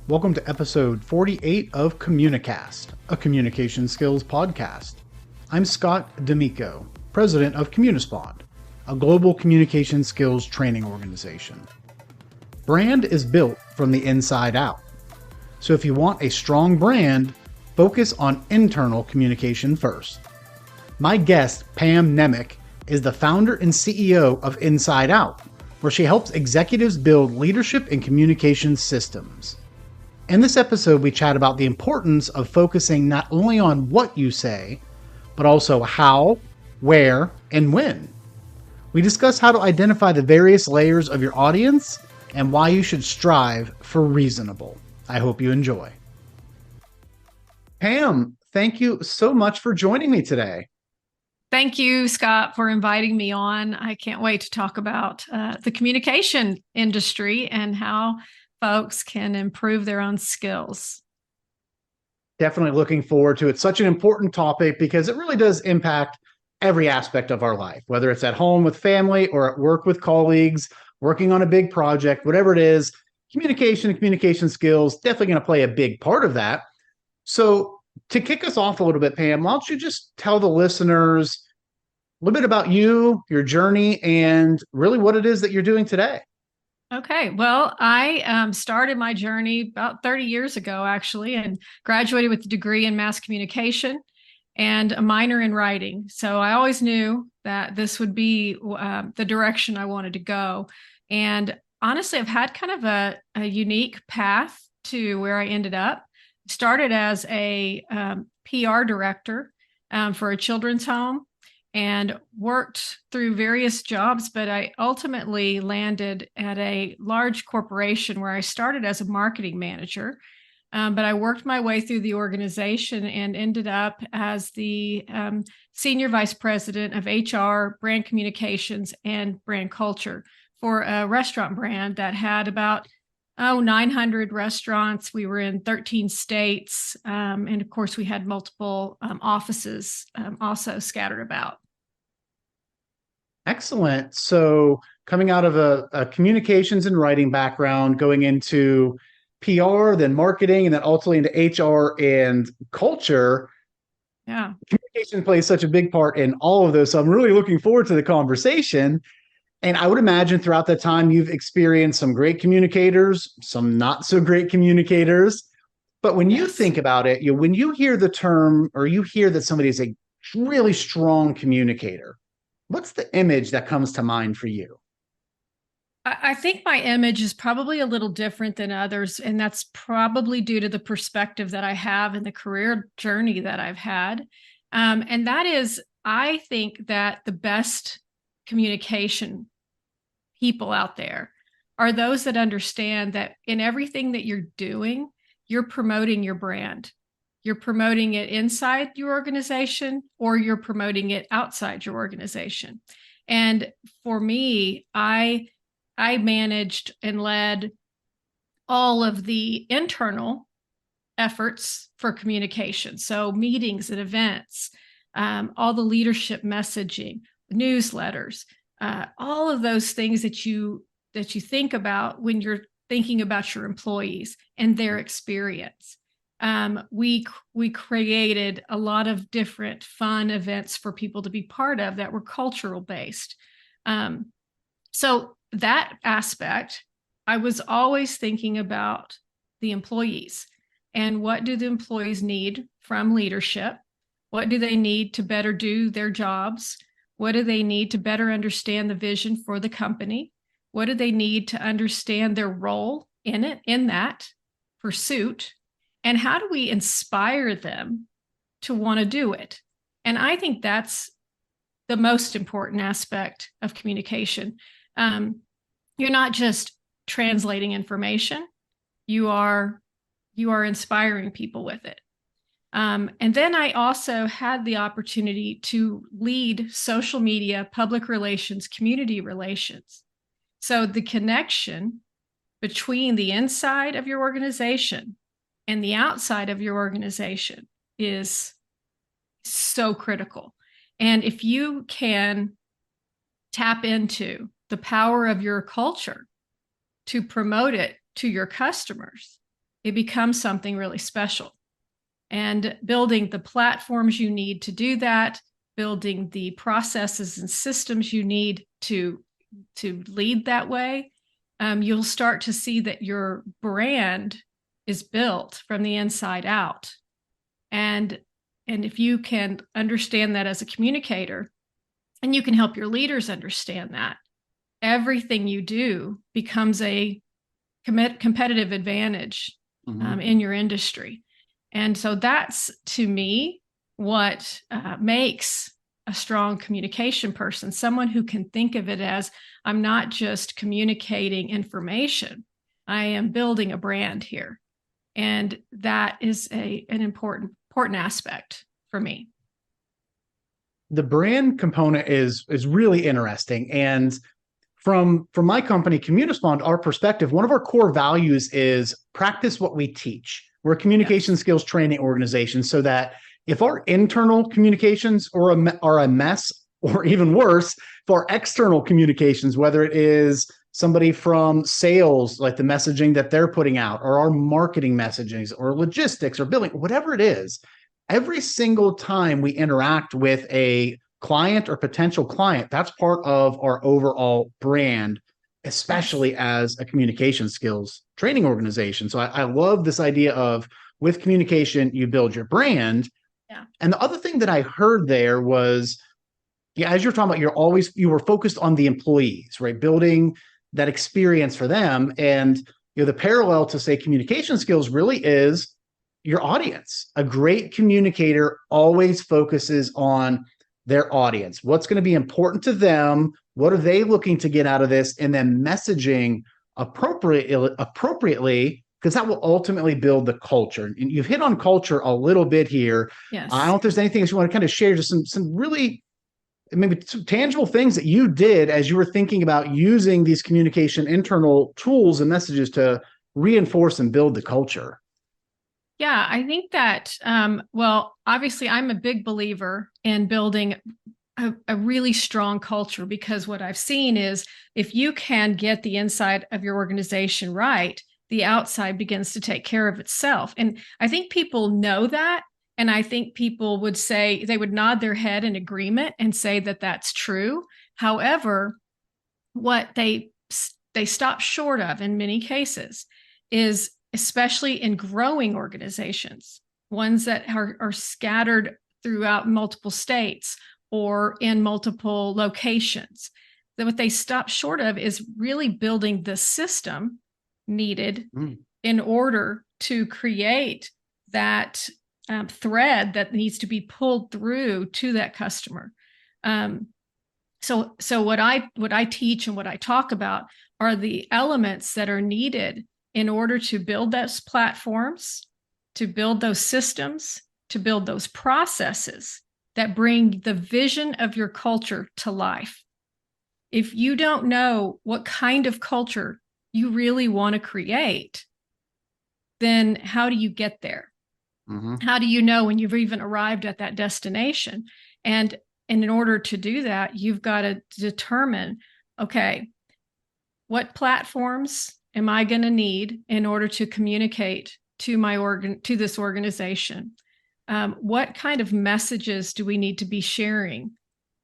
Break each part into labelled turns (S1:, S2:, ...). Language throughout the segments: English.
S1: Welcome to episode 48 of Communicast, a communication skills podcast. I'm Scott D'Amico, president of Communispond, a global communication skills training organization. Brand is built from the inside out. So if you want a strong brand, focus on internal communication first. My guest, Pam Nemec, is the founder and CEO of InsideOut, where she helps executives build leadership and communication systems. In this episode, we chat about the importance of focusing not only on what you say, but also how, where, and when. We discuss how to identify the various layers of your audience and why you should strive for reasonable. I hope you enjoy. Pam, thank you so much for joining me today.
S2: Thank you, Scott, for inviting me on. I can't wait to talk about the communication industry and how folks can improve their own skills.
S1: Definitely looking forward to it. Such an important topic because it really does impact every aspect of our life, whether it's at home with family or at work with colleagues, working on a big project, whatever it is. Communication and communication skills definitely going to play a big part of that. So to kick us off a little bit, Pam, why don't you just tell the listeners a little bit about you, your journey, and really what it is that you're doing today.
S2: Okay, well, I started my journey about 30 years ago, actually, and graduated with a degree in mass communication and a minor in writing. So I always knew that this would be the direction I wanted to go. And honestly, I've had kind of a unique path to where I ended up. Started as a PR director for a children's home and worked through various jobs, but I ultimately landed at a large corporation where I started as a marketing manager. But I worked my way through the organization and ended up as the senior vice president of HR, brand communications, and brand culture for a restaurant brand that had about 900 restaurants. We were in 13 states. And of course, we had multiple offices also scattered about.
S1: Excellent. So coming out of a communications and writing background, going into PR, then marketing, and then ultimately into HR and culture.
S2: Yeah.
S1: Communication plays such a big part in all of those. So I'm really looking forward to the conversation. And I would imagine throughout that time, you've experienced some great communicators, some not so great communicators. But when you think about it, when you hear the term or you hear that somebody is a really strong communicator, what's the image that comes to mind for you?
S2: I think my image is probably a little different than others, and that's probably due to the perspective that I have and the career journey that I've had. And that is, I think that the best communication people out there are those that understand that in everything that you're doing, you're promoting your brand. You're promoting it inside your organization or you're promoting it outside your organization. And for me, I managed and led all of the internal efforts for communication. So meetings and events, all the leadership messaging, newsletters, all of those things that you think about when you're thinking about your employees and their experience. We created a lot of different fun events for people to be part of that were cultural based. So that aspect, I was always thinking about the employees and what do the employees need from leadership? What do they need to better do their jobs? What do they need to better understand the vision for the company? What do they need to understand their role in that pursuit? And how do we inspire them to want to do it? And I think that's the most important aspect of communication. You're not just translating information, you are inspiring people with it. And then I also had the opportunity to lead social media, public relations, community relations. So the connection between the inside of your organization and the outside of your organization is so critical. And if you can tap into the power of your culture to promote it to your customers, it becomes something really special. And building the platforms you need to do that, building the processes and systems you need to lead that way, you'll start to see that your brand is built from the inside out. And if you can understand that as a communicator, and you can help your leaders understand that, everything you do becomes a competitive advantage in your industry. And so that's, to me, what makes a strong communication person, someone who can think of it as, I'm not just communicating information, I am building a brand here. And that is an important aspect for me.
S1: The brand component is really interesting. And from my company, Communispond, our perspective, one of our core values is practice what we teach. We're a communication skills training organization, so that if our internal communications are a mess, or even worse, for external communications, whether it is somebody from sales, like the messaging that they're putting out, or our marketing messagings, or logistics, or billing, whatever it is, every single time we interact with a client or potential client, that's part of our overall brand, especially as a communication skills training organization. So I love this idea of, with communication, you build your brand.
S2: Yeah.
S1: And the other thing that I heard there was, as you're talking about, you were focused on the employees, right? Building that experience for them. And the parallel to, say, communication skills really is your audience. A great communicator always focuses on their audience. What's going to be important to them? What are they looking to get out of this? And then messaging appropriately, because that will ultimately build the culture. And you've hit on culture a little bit here.
S2: Yes.
S1: I don't know if there's anything else you want to kind of share, just some really maybe some tangible things that you did as you were thinking about using these communication internal tools and messages to reinforce and build the culture.
S2: Yeah, I think that, well, obviously, I'm a big believer in building a really strong culture, because what I've seen is, if you can get the inside of your organization right, the outside begins to take care of itself. And I think people know that. And I think people would say, they would nod their head in agreement and say that that's true. However, what they stop short of in many cases is, especially in growing organizations, ones that are scattered throughout multiple states or in multiple locations, that what they stop short of is really building the system needed in order to create that thread that needs to be pulled through to that customer. So what I teach and what I talk about are the elements that are needed in order to build those platforms, to build those systems, to build those processes that bring the vision of your culture to life. If you don't know what kind of culture you really want to create, then how do you get there? How do you know when you've even arrived at that destination? And in order to do that, you've got to determine, okay, what platforms am I going to need in order to communicate to this organization? What kind of messages do we need to be sharing?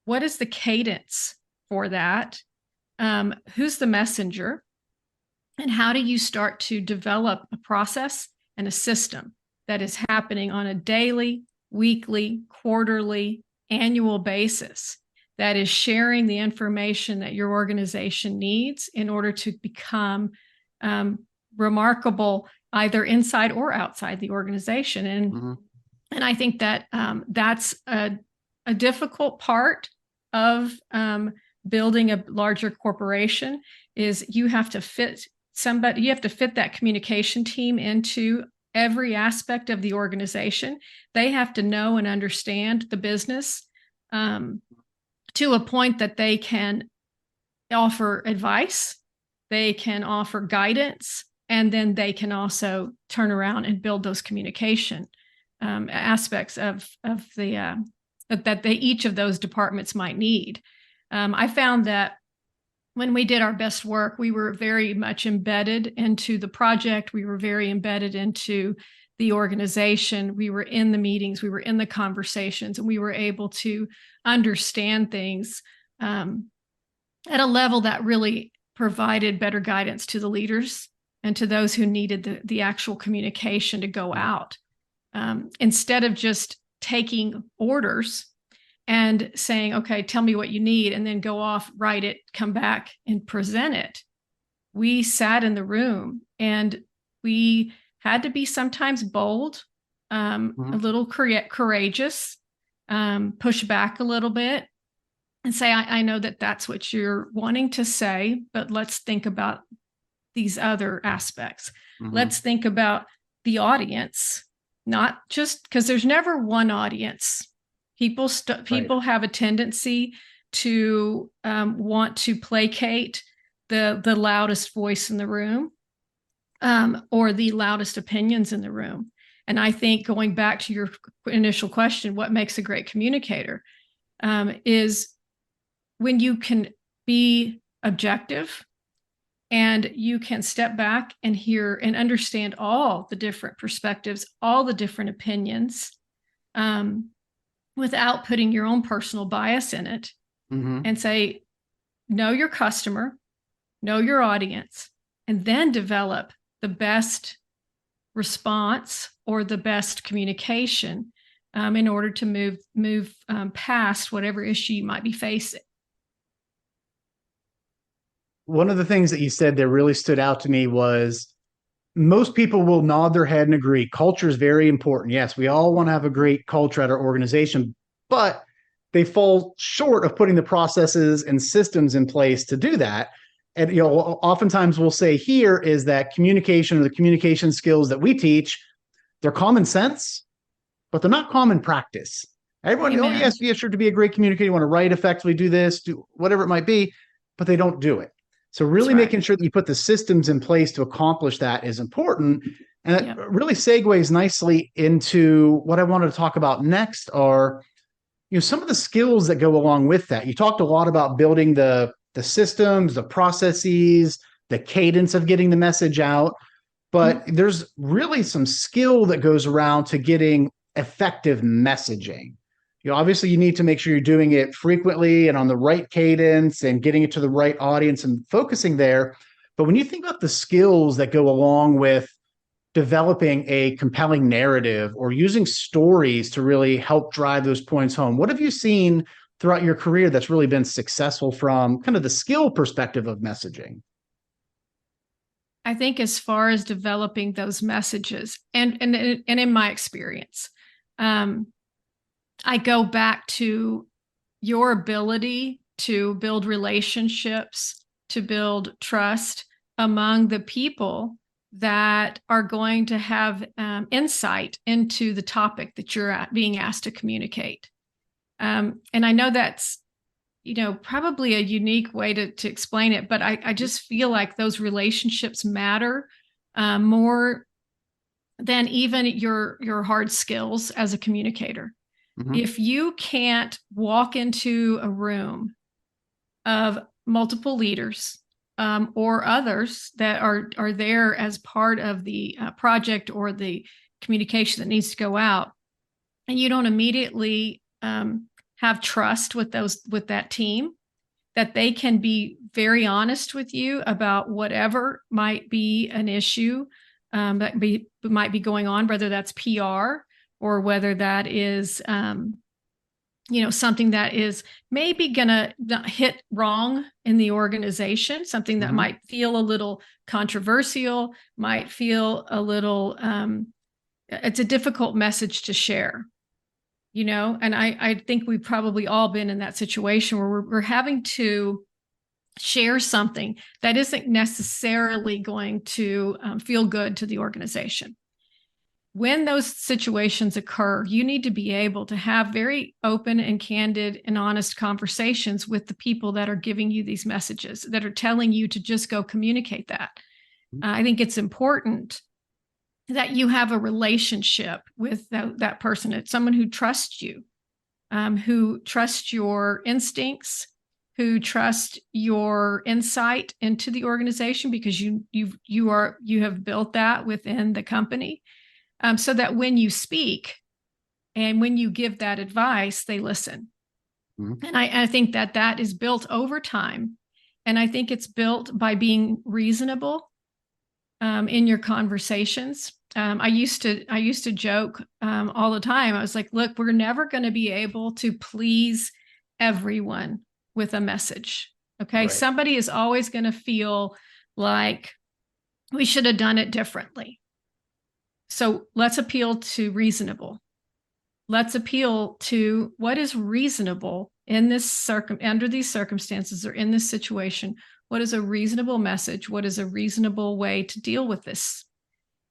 S2: What is the cadence for that? Who's the messenger? And how do you start to develop a process and a system that is happening on a daily, weekly, quarterly, annual basis, that is sharing the information that your organization needs in order to become remarkable, either inside or outside the organization? And I think that that's a difficult part of building a larger corporation, is you have to fit that communication team into every aspect of the organization. They have to know and understand the business to a point that they can offer advice, they can offer guidance, and then they can also turn around and build those communication aspects of the that each of those departments might need. I found that when we did our best work, we were very much embedded into the project. We were very embedded into the organization. We were in the meetings, we were in the conversations, and we were able to understand things at a level that really provided better guidance to the leaders and to those who needed the actual communication to go out. Instead of just taking orders and saying, okay, tell me what you need, and then go off, write it, come back and present it. We sat in the room, and we had to be sometimes bold, a little courageous, push back a little bit and say, I know that that's what you're wanting to say, but let's think about these other aspects. Let's think about the audience, not just because there's never one audience. People have a tendency to want to placate the loudest voice in the room, or the loudest opinions in the room. And I think, going back to your initial question, what makes a great communicator is when you can be objective and you can step back and hear and understand all the different perspectives, all the different opinions, without putting your own personal bias in it, and say, know your customer, know your audience, and then develop the best response or the best communication in order to move past whatever issue you might be facing.
S1: One of the things that you said that really stood out to me was most people will nod their head and agree. Culture is very important. Yes, we all want to have a great culture at our organization, but they fall short of putting the processes and systems in place to do that. And oftentimes we'll say here is that communication, or the communication skills that we teach, they're common sense, but they're not common practice. Everyone, oh yes, sure, to be a great communicator, you want to write effectively, do this, do whatever it might be, but they don't do it. So really making sure that you put the systems in place to accomplish that is important. And that really segues nicely into what I wanted to talk about next are, some of the skills that go along with that. You talked a lot about building the systems, the processes, the cadence of getting the message out, but there's really some skill that goes around to getting effective messaging. Obviously you need to make sure you're doing it frequently and on the right cadence and getting it to the right audience and focusing there. But when you think about the skills that go along with developing a compelling narrative or using stories to really help drive those points home, what have you seen throughout your career that's really been successful from kind of the skill perspective of messaging?
S2: I think as far as developing those messages and in my experience, I go back to your ability to build relationships, to build trust among the people that are going to have insight into the topic that you're being asked to communicate. And I know that's, probably a unique way to explain it, but I just feel like those relationships matter more than even your hard skills as a communicator. If you can't walk into a room of multiple leaders or others that are there as part of the project or the communication that needs to go out, and you don't immediately have trust with that team, that they can be very honest with you about whatever might be an issue that might be going on, whether that's PR or whether that is, something that is maybe going to hit wrong in the organization, something that might feel a little controversial, might feel a little, it's a difficult message to share, and I think we've probably all been in that situation where we're having to share something that isn't necessarily going to feel good to the organization. When those situations occur, you need to be able to have very open and candid and honest conversations with the people that are giving you these messages, that are telling you to just go communicate that. I think it's important that you have a relationship with that person. It's someone who trusts you, who trusts your instincts, who trust your insight into the organization because you have built that within the company, so that when you speak and when you give that advice, they listen. Mm-hmm. And I think that is built over time. And I think it's built by being reasonable in your conversations. I used to joke all the time. I was like, look, we're never going to be able to please everyone with a message. Okay. Right. Somebody is always going to feel like we should have done it differently. So let's appeal to reasonable. Let's appeal to what is reasonable in this under these circumstances or in this situation. What is a reasonable message? What is a reasonable way to deal with this?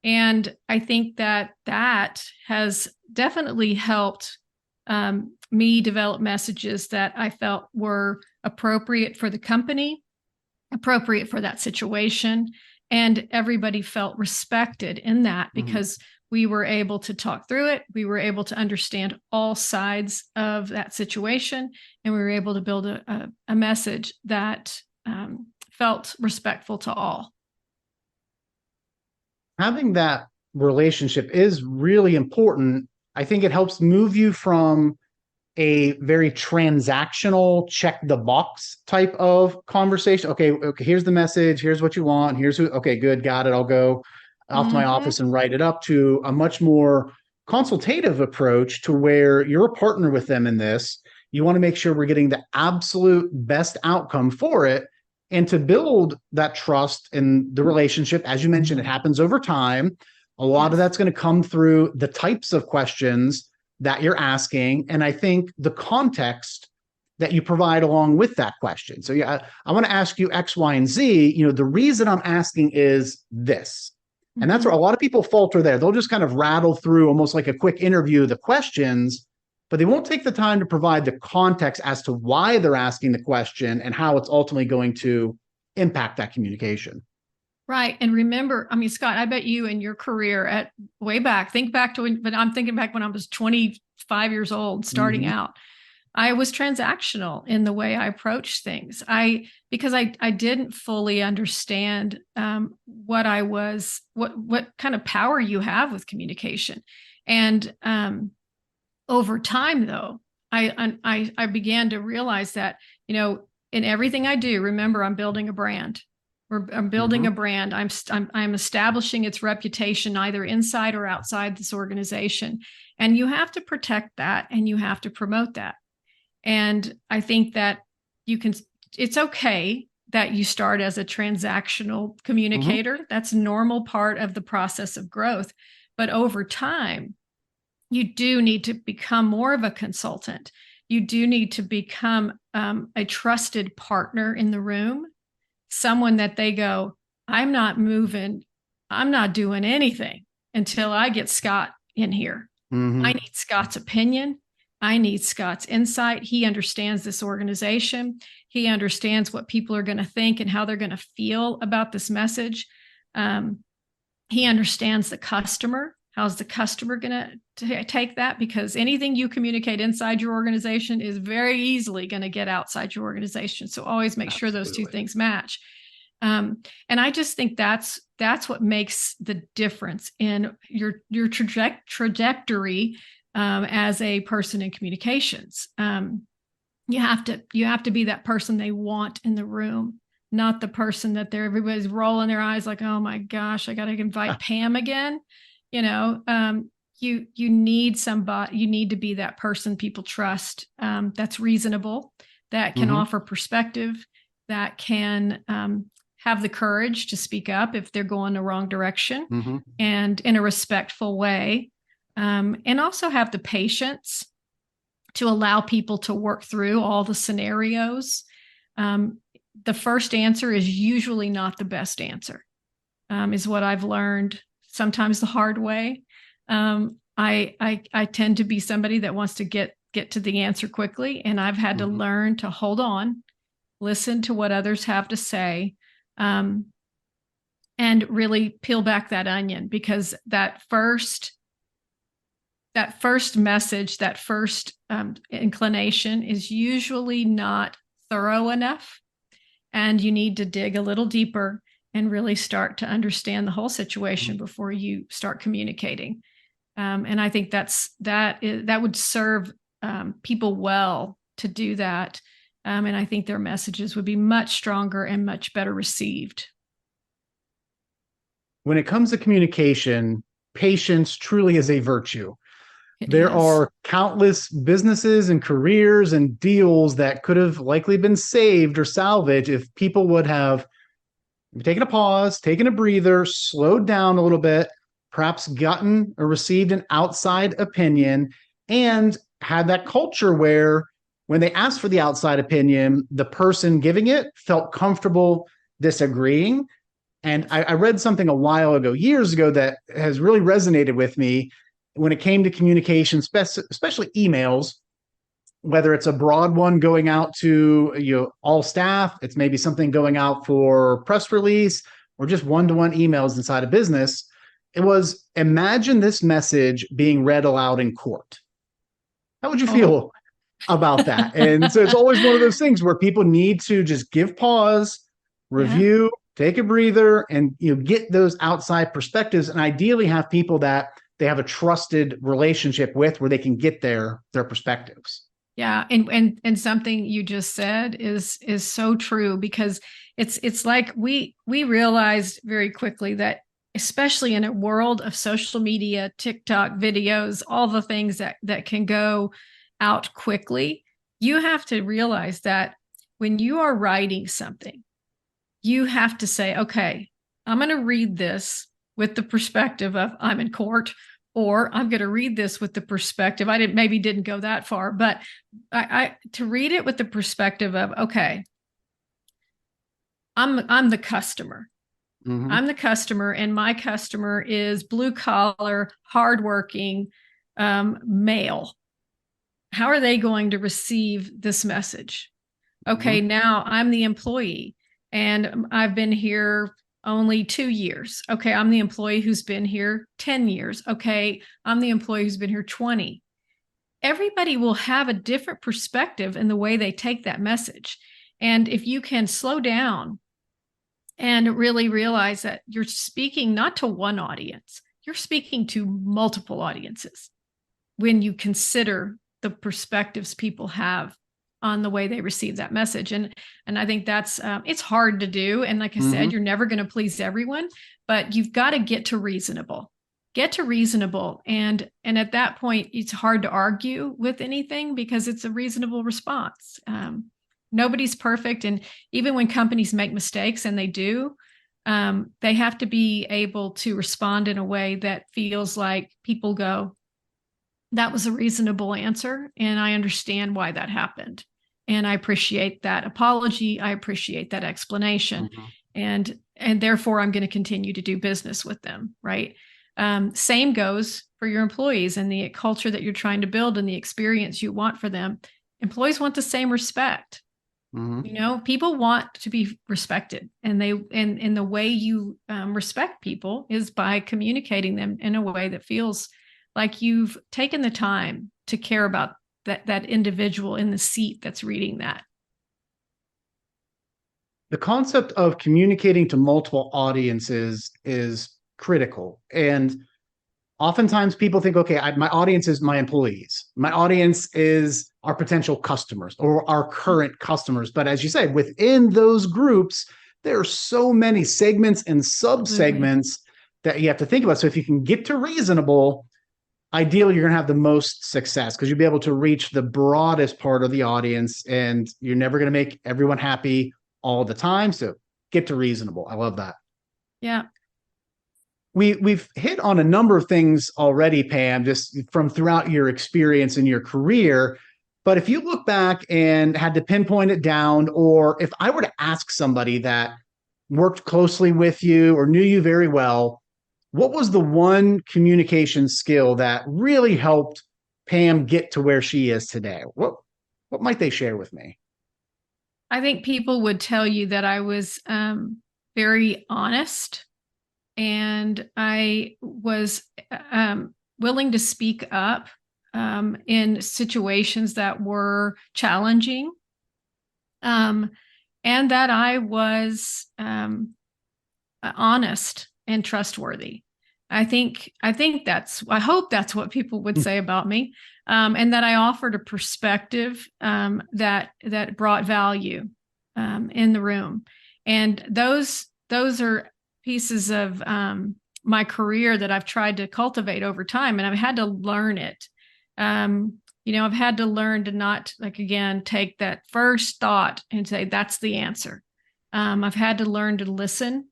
S2: And I think that has definitely helped me develop messages that I felt were appropriate for the company, appropriate for that situation. And everybody felt respected in that because we were able to talk through it. We were able to understand all sides of that situation. And we were able to build a message that felt respectful to all.
S1: Having that relationship is really important. I think it helps move you from a very transactional, check the box type of conversation. Okay, here's the message. Here's what you want. Here's who. Okay, good. Got it. I'll go off to my office and write it up, to a much more consultative approach to where you're a partner with them in this. You want to make sure we're getting the absolute best outcome for it. And to build that trust in the relationship, as you mentioned, it happens over time. A lot of that's going to come through the types of questions that you're asking. And I think the context that you provide along with that question. So yeah, I want to ask you X, Y, and Z. You know, the reason I'm asking is this. And that's where a lot of people falter there. They'll just kind of rattle through almost like a quick interview of the questions, but they won't take the time to provide the context as to why they're asking the question and how it's ultimately going to impact that communication.
S2: Right. And remember, I mean, Scott, I bet you in your career at way back, think back to when, but I'm thinking back when I was 25 years old, starting out, I was transactional in the way I approached things. Because I didn't fully understand what kind of power you have with communication. And over time, though, I began to realize that, you know, in everything I do, remember, I'm building a brand. I'm building a brand. I'm establishing its reputation either inside or outside this organization. And you have to protect that and you have to promote that. And I think that it's okay that you start as a transactional communicator. That's a normal part of the process of growth. But over time, you do need to become more of a consultant. You do need to become a trusted partner in the room, someone that they go, I'm not moving, I'm not doing anything until I get Scott in here. I need Scott's opinion. I need Scott's insight. He understands this organization. He understands what people are going to think and how they're going to feel about this message. He understands the customer. How's the customer going to take that? Because anything you communicate inside your organization is very easily going to get outside your organization. So always make sure those two things match. And I just think that's what makes the difference in your trajectory as a person in communications. You have to be that person they want in the room, not the person that everybody's rolling their eyes like, oh my gosh, I got to invite Pam again. You know, you need somebody, you need to be that person people trust, that's reasonable, that can offer perspective, that can have the courage to speak up if they're going the wrong direction and in a respectful way. And also have the patience to allow people to work through all the scenarios. The first answer is usually not the best answer, is what I've learned, sometimes the hard way. I tend to be somebody that wants to get to the answer quickly, and I've had to learn to hold on, listen to what others have to say, and really peel back that onion, because that first message, that first inclination is usually not thorough enough, and you need to dig a little deeper and really start to understand the whole situation before you start communicating. And I think that would serve people well to do that. And I think their messages would be much stronger and much better received.
S1: When it comes to communication, patience truly is a virtue. There
S2: Yes.
S1: are countless businesses and careers and deals that could have likely been saved or salvaged if people would have taken a pause, taken a breather, slowed down a little bit, perhaps gotten or received an outside opinion, and had that culture where when they asked for the outside opinion, the person giving it felt comfortable disagreeing. And I read something a while ago, years ago, that has really resonated with me when it came to communication, especially emails, whether it's a broad one going out to all staff, it's maybe something going out for press release, or just one-to-one emails inside a business. It was, imagine this message being read aloud in court. How would you feel about that? And so it's always one of those things where people need to just give pause, review, take a breather, and get those outside perspectives, and ideally have people that they have a trusted relationship with where they can get their perspectives.
S2: Yeah, and something you just said is so true, because it's like we realized very quickly that, especially in a world of social media, TikTok videos, all the things that can go out quickly, you have to realize that when you are writing something, you have to say, okay, I'm going to read this with the perspective of I'm in court, or I'm going to read this with the perspective. I didn't go that far, but to read it with the perspective of, okay, I'm the customer. Mm-hmm. I'm the customer, and my customer is blue collar, hardworking, male. How are they going to receive this message? Okay, mm-hmm. Now I'm the employee, and I've been here only 2 years. Okay, I'm the employee who's been here 10 years. Okay, I'm the employee who's been here 20. Everybody will have a different perspective in the way they take that message. And if you can slow down and really realize that you're speaking not to one audience, you're speaking to multiple audiences when you consider the perspectives people have on the way they receive that message. And I think that's, it's hard to do. And like I mm-hmm. said, you're never going to please everyone, but you've got to get to reasonable. And at that point, it's hard to argue with anything because it's a reasonable response. Nobody's perfect. And even when companies make mistakes, and they do, they have to be able to respond in a way that feels like people go, that was a reasonable answer, and I understand why that happened. And I appreciate that apology. I appreciate that explanation. Mm-hmm. And therefore, I'm going to continue to do business with them, right? Same goes for your employees and the culture that you're trying to build and the experience you want for them. Employees want the same respect. Mm-hmm. People want to be respected, and the way you respect people is by communicating them in a way that feels like you've taken the time to care about that individual in the seat that's reading that.
S1: The concept of communicating to multiple audiences is critical. And oftentimes people think, okay, my audience is my employees. My audience is our potential customers or our current customers. But as you said, within those groups, there are so many segments and sub-segments that you have to think about. So if you can get to reasonable, ideally, you're going to have the most success because you'll be able to reach the broadest part of the audience, and you're never going to make everyone happy all the time. So get to reasonable. I love that.
S2: Yeah.
S1: We've hit on a number of things already, Pam, just from throughout your experience in your career. But if you look back and had to pinpoint it down, or if I were to ask somebody that worked closely with you or knew you very well, what was the one communication skill that really helped Pam get to where she is today? What might they share with me?
S2: I think people would tell you that I was very honest, and I was willing to speak up in situations that were challenging. um, and that I was honest and trustworthy. I hope that's what people would say about me, and that I offered a perspective that brought value in the room. And those are pieces of my career that I've tried to cultivate over time, and I've had to learn it. I've had to learn to not, like, again, take that first thought and say that's the answer. I've had to learn to listen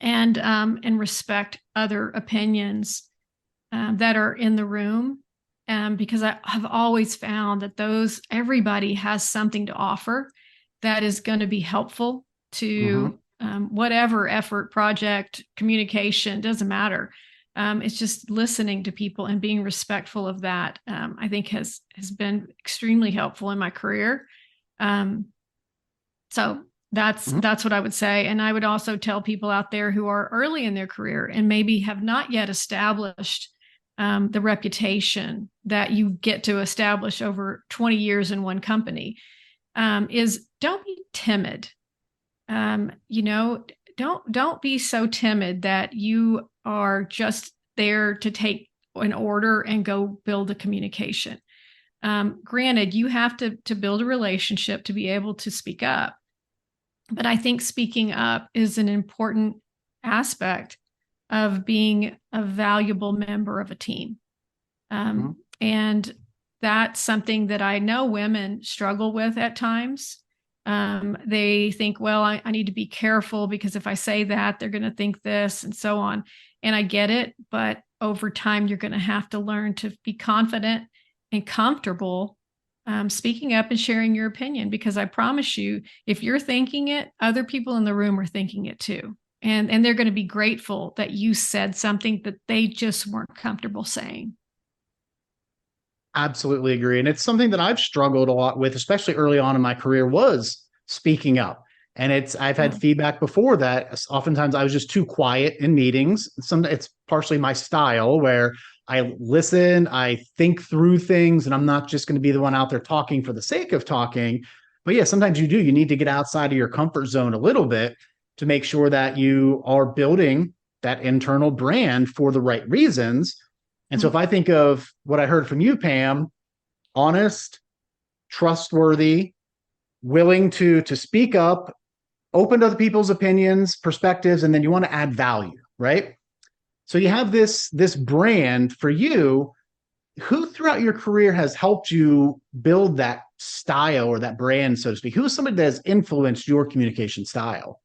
S2: and respect other opinions that are in the room, because I have always found that everybody has something to offer that is going to be helpful to whatever effort, project, communication, doesn't matter. It's just listening to people and being respectful of that, I think has been extremely helpful in my career. So that's what I would say. And I would also tell people out there who are early in their career and maybe have not yet established the reputation that you get to establish over 20 years in one company, is don't be timid. Don't be so timid that you are just there to take an order and go build a communication. Granted, you have to build a relationship to be able to speak up. But I think speaking up is an important aspect of being a valuable member of a team. And that's something that I know women struggle with at times. They think, well, I need to be careful because if I say that, they're going to think this and so on. And I get it. But over time, you're going to have to learn to be confident and comfortable speaking up and sharing your opinion, because I promise you, if you're thinking it, other people in the room are thinking it too. And they're going to be grateful that you said something that they just weren't comfortable saying.
S1: Absolutely agree. And it's something that I've struggled a lot with, especially early on in my career, was speaking up. And I've had feedback before that oftentimes I was just too quiet in meetings. It's partially my style where I listen, I think through things, and I'm not just going to be the one out there talking for the sake of talking. But yeah, sometimes you need to get outside of your comfort zone a little bit to make sure that you are building that internal brand for the right reasons. And so if I think of what I heard from you, Pam, honest, trustworthy, willing to speak up, open to other people's opinions, perspectives, and then you want to add value, right? So you have this brand for you. Who throughout your career has helped you build that style or that brand, so to speak? Who is somebody that has influenced your communication style?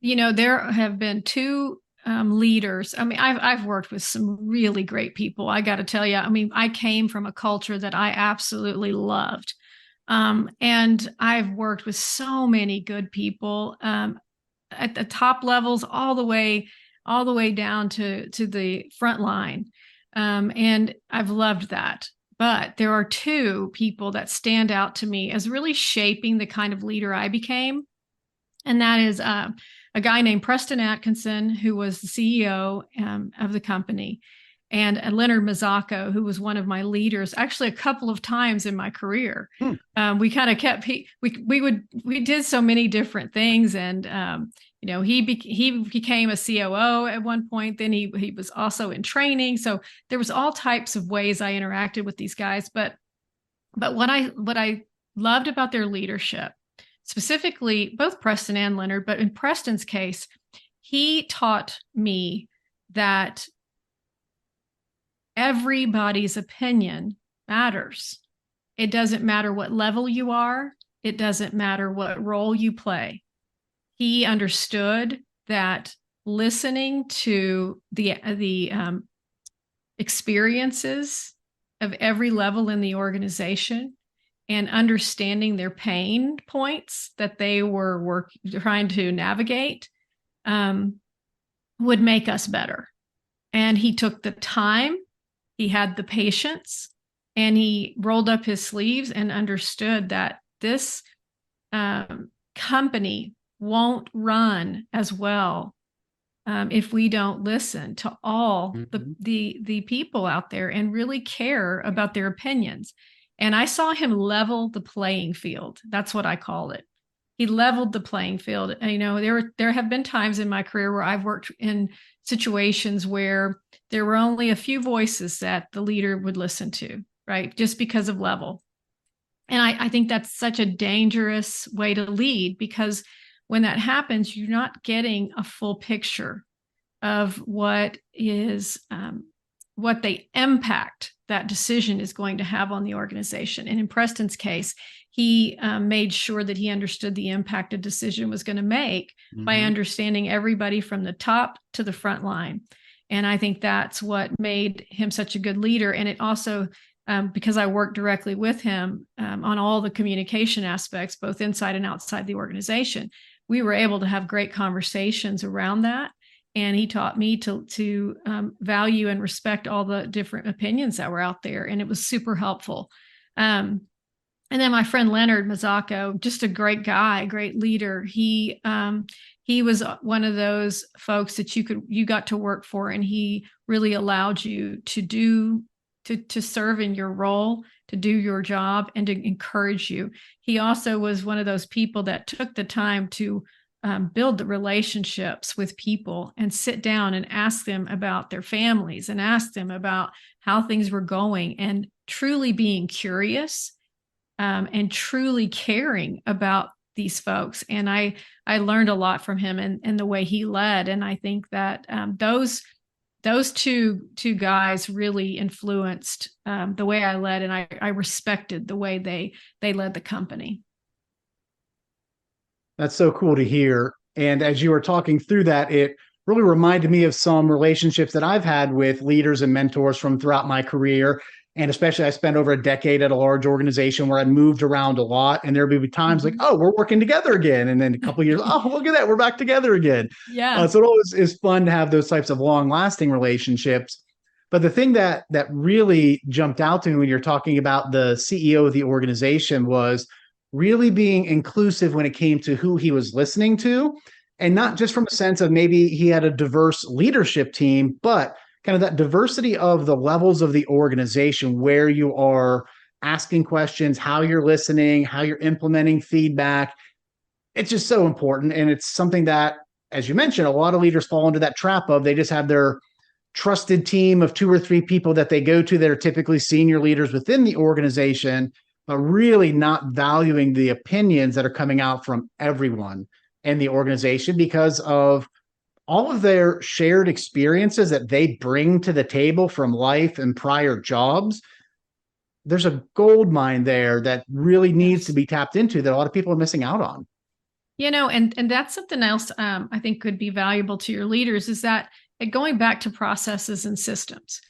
S2: There have been two leaders. I mean, I've worked with some really great people. I got to tell you, I mean, I came from a culture that I absolutely loved. And I've worked with so many good people at the top levels, all the way down to the front line. And I've loved that. But there are two people that stand out to me as really shaping the kind of leader I became. And that is a guy named Preston Atkinson, who was the CEO of the company, and Leonard Mazzocco, who was one of my leaders, actually a couple of times in my career. We kind of kept we did so many different things, and he became a COO at one point. Then he was also in training, so there was all types of ways I interacted with these guys. But what I loved about their leadership, specifically both Preston and Leonard, but in Preston's case, he taught me that everybody's opinion matters. It doesn't matter what level you are. It doesn't matter what role you play. He understood that listening to the experiences of every level in the organization and understanding their pain points that they were trying to navigate would make us better. And he took the time, he had the patience, and he rolled up his sleeves and understood that this company won't run as well if we don't listen to all the people out there and really care about their opinions. And I saw him level the playing field. That's what I call it. He leveled the playing field. And, there have been times in my career where I've worked in situations where there were only a few voices that the leader would listen to, right? Just because of level. And I think that's such a dangerous way to lead, because when that happens, you're not getting a full picture of what the impact that decision is going to have on the organization. And in Preston's case, he made sure that he understood the impact a decision was going to make by understanding everybody from the top to the front line. And I think that's what made him such a good leader. And it also, because I worked directly with him on all the communication aspects, both inside and outside the organization, we were able to have great conversations around that. And he taught me to value and respect all the different opinions that were out there. And it was super helpful. And then my friend Leonard Mazzocco, just a great guy, great leader. He was one of those folks that you got to work for, and he really allowed you to serve in your role, to do your job, and to encourage you. He also was one of those people that took the time to build the relationships with people and sit down and ask them about their families and ask them about how things were going, and truly being curious and truly caring about these folks. And I learned a lot from him and the way he led. And I think that those two guys really influenced the way I led, and I respected the way they led the company.
S1: That's so cool to hear. And as you were talking through that, it really reminded me of some relationships that I've had with leaders and mentors from throughout my career. And especially I spent over a decade at a large organization where I moved around a lot. And there would be times like, oh, we're working together again. And then a couple of years, oh, look at that, we're back together again.
S2: Yeah.
S1: So it always is fun to have those types of long lasting relationships. But the thing that really jumped out to me when you're talking about the CEO of the organization was really being inclusive when it came to who he was listening to, and not just from a sense of maybe he had a diverse leadership team, but kind of that diversity of the levels of the organization where you are asking questions, how you're listening, how you're implementing feedback. It's just so important. And it's something that, as you mentioned, a lot of leaders fall into that trap of they just have their trusted team of 2 or 3 people that they go to that are typically senior leaders within the organization, but really not valuing the opinions that are coming out from everyone in the organization because of all of their shared experiences that they bring to the table from life and prior jobs. There's a gold mine there that really needs to be tapped into that a lot of people are missing out on.
S2: And that's something else I think could be valuable to your leaders, is that going back to processes and systems.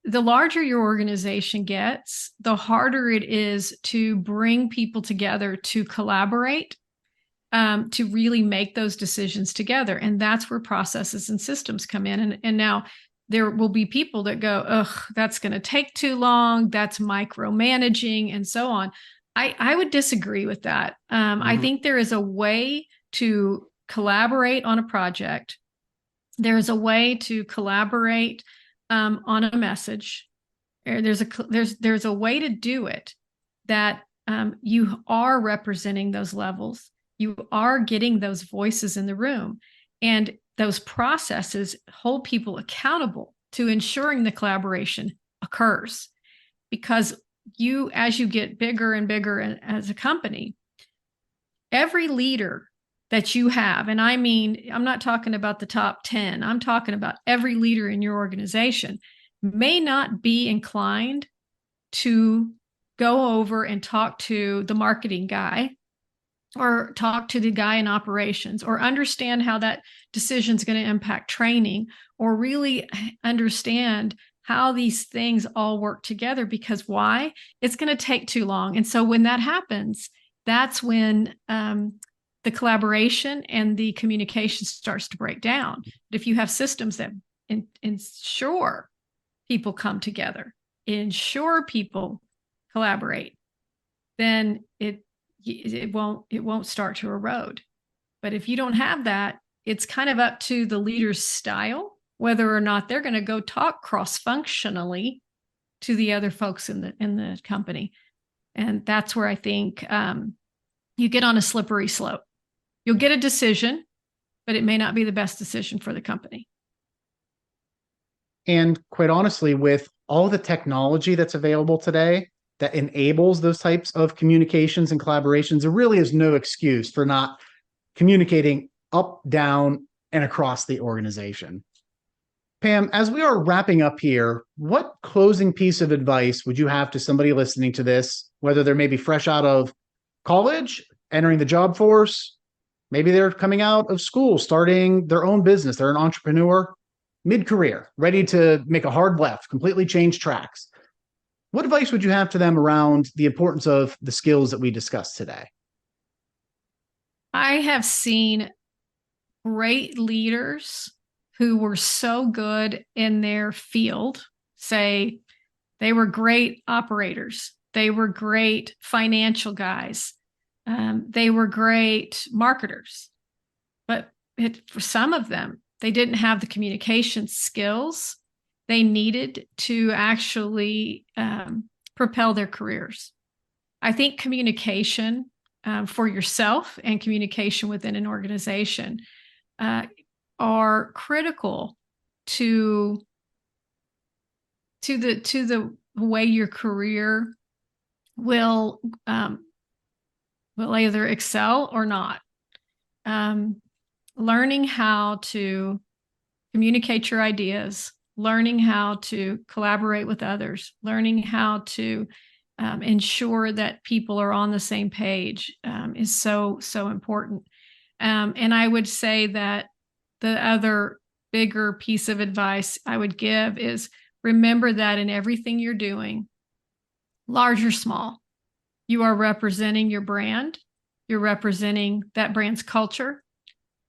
S2: The larger your organization gets, the harder it is to bring people together to collaborate, to really make those decisions together. And that's where processes and systems come in. And now there will be people that go, ugh, that's going to take too long. That's micromanaging and so on. I would disagree with that. I think there is a way to collaborate on a project. There's a way to collaborate on a message. There's a way to do it that you are representing those levels. You are getting those voices in the room, and those processes hold people accountable to ensuring the collaboration occurs. Because as you get bigger and bigger as a company, every leader that you have, and I mean, I'm not talking about the top 10, I'm talking about every leader in your organization, may not be inclined to go over and talk to the marketing guy or talk to the guy in operations or understand how that decision is going to impact training or really understand how these things all work together. Because why? It's going to take too long. And so when that happens, that's when the collaboration and the communication starts to break down. But if you have systems that ensure people come together, ensure people collaborate, then it won't start to erode. But if you don't have that, it's kind of up to the leader's style, whether or not they're going to go talk cross-functionally to the other folks in the company. And that's where I think you get on a slippery slope. You'll get a decision, but it may not be the best decision for the company.
S1: And quite honestly, with all the technology that's available today that enables those types of communications and collaborations, there really is no excuse for not communicating up, down, and across the organization. Pam, as we are wrapping up here, what closing piece of advice would you have to somebody listening to this, whether they're maybe fresh out of college, entering the job force, maybe they're coming out of school, starting their own business, they're an entrepreneur, mid-career, ready to make a hard left, completely change tracks. What advice would you have to them around the importance of the skills that we discussed today?
S2: I have seen great leaders who were so good in their field. Say they were great operators. They were great financial guys. They were great marketers. But for some of them, they didn't have the communication skills they needed to actually propel their careers. I think communication for yourself and communication within an organization are critical to the way your career will either excel or not. Learning how to communicate your ideas, learning how to collaborate with others, learning how to ensure that people are on the same page is so important. And I would say that the other bigger piece of advice I would give is remember that in everything you're doing, large or small, you are representing your brand. You're representing that brand's culture.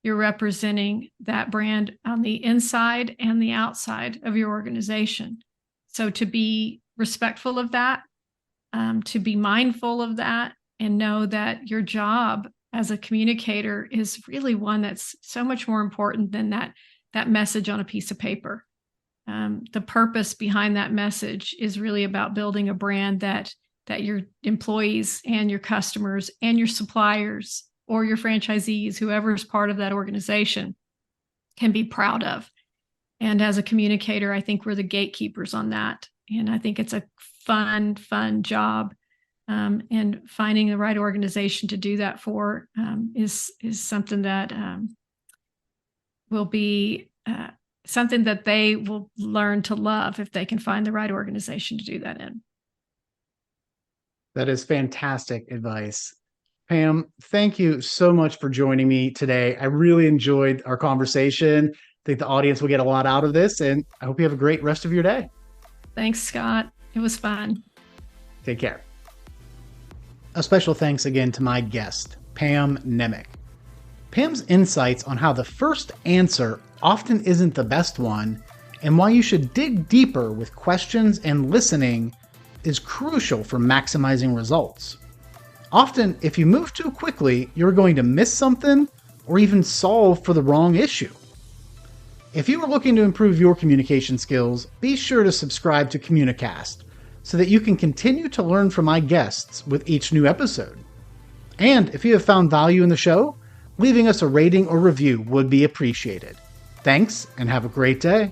S2: You're representing that brand on the inside and the outside of your organization. So to be respectful of that, to be mindful of that, and know that your job as a communicator is really one that's so much more important than that message on a piece of paper. The purpose behind that message is really about building a brand that your employees and your customers and your suppliers or your franchisees, whoever is part of that organization, can be proud of. And as a communicator, I think we're the gatekeepers on that. And I think it's a fun job. And finding the right organization to do that for is something that will be something that they will learn to love if they can find the right organization to do that in.
S1: That is fantastic advice. Pam, thank you so much for joining me today. I really enjoyed our conversation. I think the audience will get a lot out of this, and I hope you have a great rest of your day.
S2: Thanks, Scott. It was fun.
S1: Take care. A special thanks again to my guest, Pam Nemec. Pam's insights on how the first answer often isn't the best one, and why you should dig deeper with questions and listening is crucial for maximizing results. Often, if you move too quickly, you're going to miss something or even solve for the wrong issue. If you are looking to improve your communication skills, be sure to subscribe to Communicast so that you can continue to learn from my guests with each new episode. And if you have found value in the show, leaving us a rating or review would be appreciated. Thanks, and have a great day.